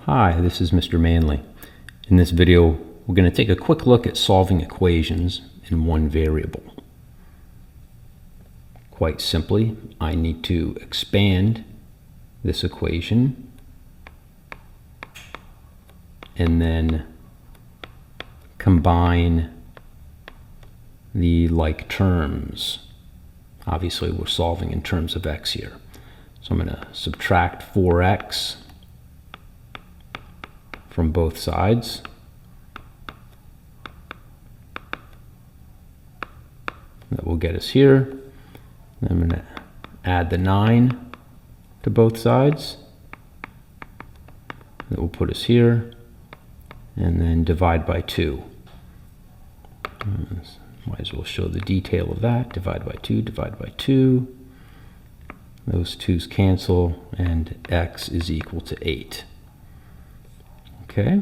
Hi, this is Mr. Manley. In this video, we're going to take a quick look at solving equations in one variable. Quite simply, I need to expand this equation and then combine the like terms. Obviously, we're solving in terms of x here. So I'm going to subtract 4x from both sides. That will get us here. Then I'm going to add the 9 to both sides. That will put us here. And then divide by 2. Might as well show the detail of that. Divide by 2, divide by 2. Those 2's cancel, and x is equal to 8. Okay.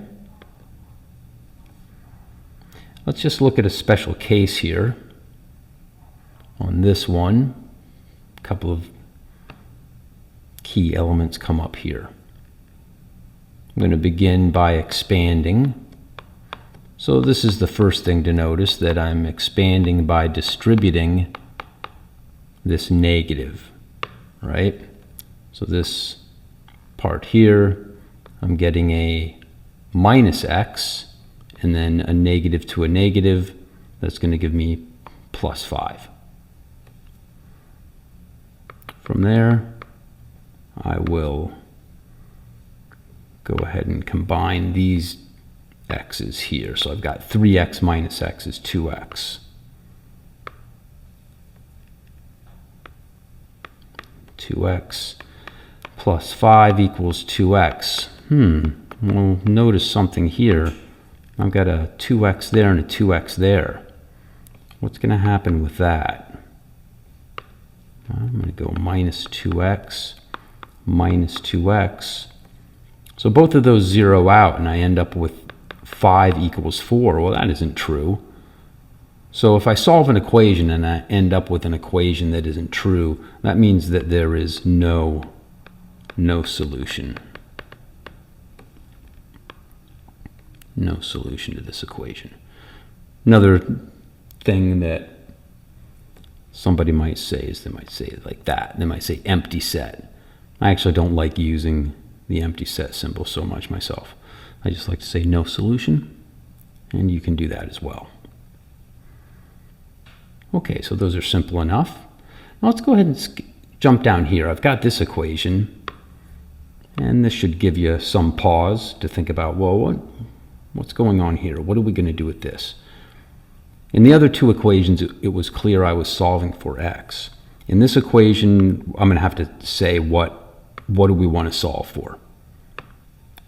Let's just look at a special case here. On this one, a couple of key elements come up here. I'm going to begin by expanding. So this is the first thing to notice, that I'm expanding by distributing this negative, right? So this part here, I'm getting a minus x, and then a negative to a negative, that's going to give me plus 5. From there, I will go ahead and combine these x's here. So I've got 3x minus x is 2x. 2x plus 5 equals 2x. Well, notice something here. I've got a 2x there and a 2x there. What's going to happen with that? I'm going to go minus 2x, minus 2x. So both of those zero out, and I end up with 5 equals 4. Well, that isn't true. So if I solve an equation and I end up with an equation that isn't true, that means that there is no solution. No solution to this equation. Another thing that somebody might say is, they might say it like that. They might say empty set. I actually don't like using the empty set symbol so much myself. I just like to say no solution, and you can do that as well. Okay, so those are simple enough. Now let's go ahead and jump down here. I've got this equation, and this should give you some pause to think about, well, what's going on here? What are we going to do with this? In the other two equations, it was clear I was solving for x. In this equation, I'm going to have to say what do we want to solve for?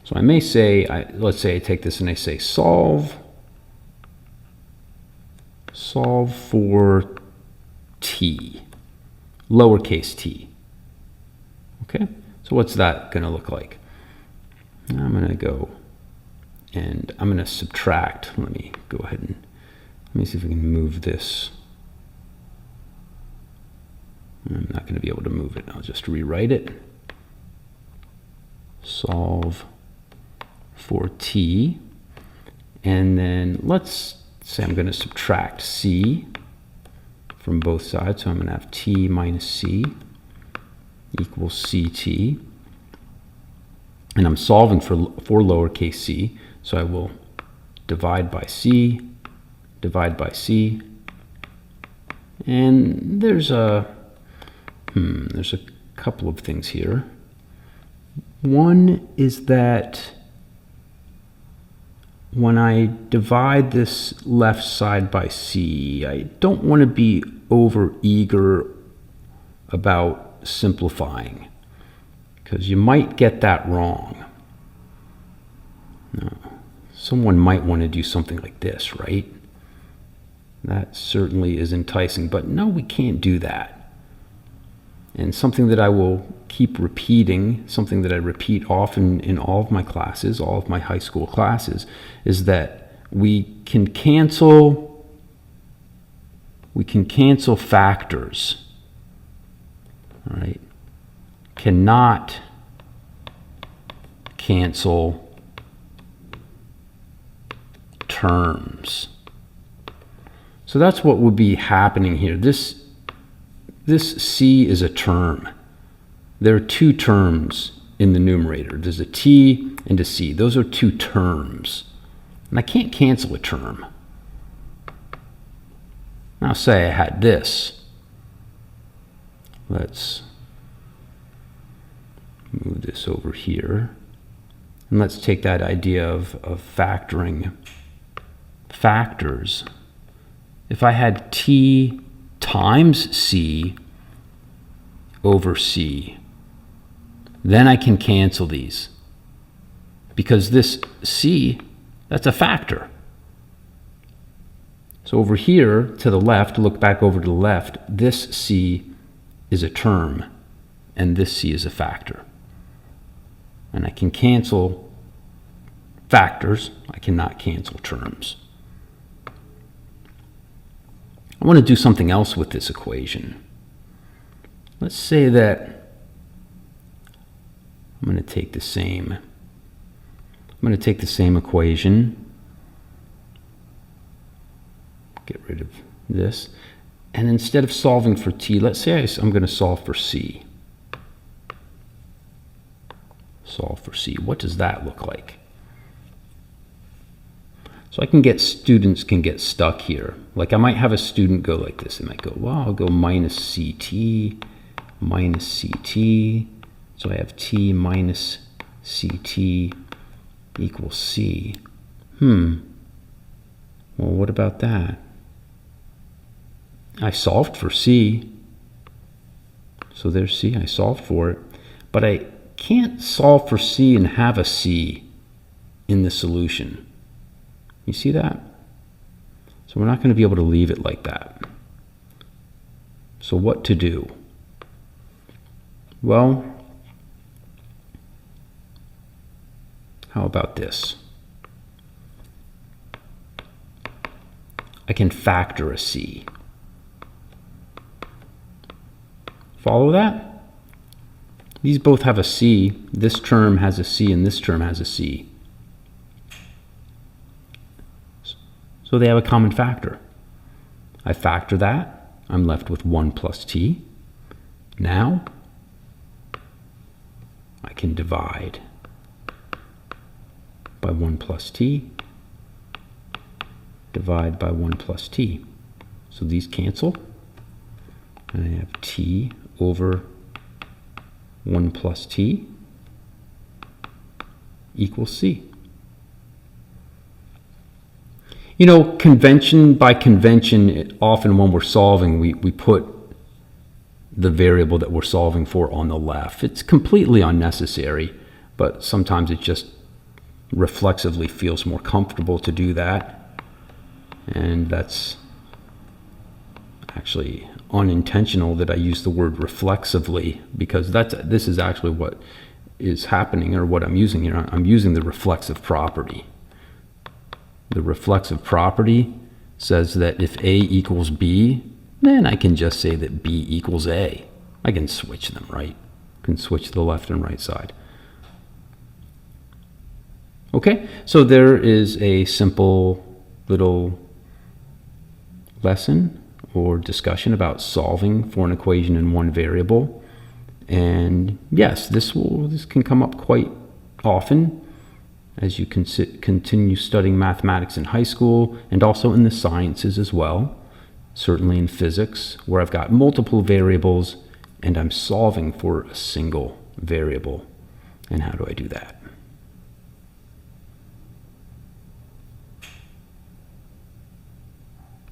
So I may say, let's say I take this and I say solve for t, lowercase t. Okay, so what's that going to look like? I'm going to go and I'm going to subtract. Let me go ahead and let me see if we can move this. I'm not going to be able to move it. I'll just rewrite it. Solve for t, and then let's say I'm going to subtract c from both sides, so I'm going to have t minus c equals ct, and I'm solving for lowercase c, so I will divide by c, and there's a couple of things here. One is that when I divide this left side by c, I don't want to be over eager about simplifying, because you might get that wrong. No. Someone might want to do something like this, right? That certainly is enticing, but no, we can't do that. And something that I will keep repeating, something that I repeat often in all of my classes, all of my high school classes, is that we can cancel factors, all right? Cannot cancel terms. So that's what would be happening here. This c is a term. There are two terms in the numerator. There's a t and a c. Those are two terms. And I can't cancel a term. Now say I had this. Let's move this over here. And let's take that idea of factoring factors. If I had t times c over c, then I can cancel these. Because this c, that's a factor. So over here to the left, look back over to the left, this c is a term, and this c is a factor. And I can cancel factors. I cannot cancel terms. I want to do something else with this equation. Let's say that I'm going to take the same equation, get rid of this, and instead of solving for t, let's say I'm going to solve for c. Solve for c. What does that look like? So students can get stuck here. Like I might have a student go like this. They might go, well, I'll go minus ct, minus ct. So I have t minus ct equals c. Well, what about that? I solved for c. So there's c. I solved for it. But I can't solve for c and have a c in the solution. You see that? So we're not going to be able to leave it like that. So what to do? Well, how about this? I can factor a c. Follow that? These both have a c. This term has a c and this term has a c. So they have a common factor. I factor that. I'm left with 1 plus t. Now, I can divide by 1 plus t, divide by 1 plus t. So these cancel. And I have t over 1 plus t equals c. You know, convention by convention, often when we're solving, we put the variable that we're solving for on the left. It's completely unnecessary, but sometimes it just reflexively feels more comfortable to do that. And that's actually unintentional that I use the word reflexively, because this is actually what is happening, or what I'm using here. I'm using the reflexive property. The reflexive property says that if A equals B, then I can just say that B equals A. I can switch them, right? I can switch the left and right side. Okay, so there is a simple little lesson or discussion about solving for an equation in one variable. And yes, this can come up quite often as you continue studying mathematics in high school, and also in the sciences as well, certainly in physics, where I've got multiple variables and I'm solving for a single variable. And how do I do that?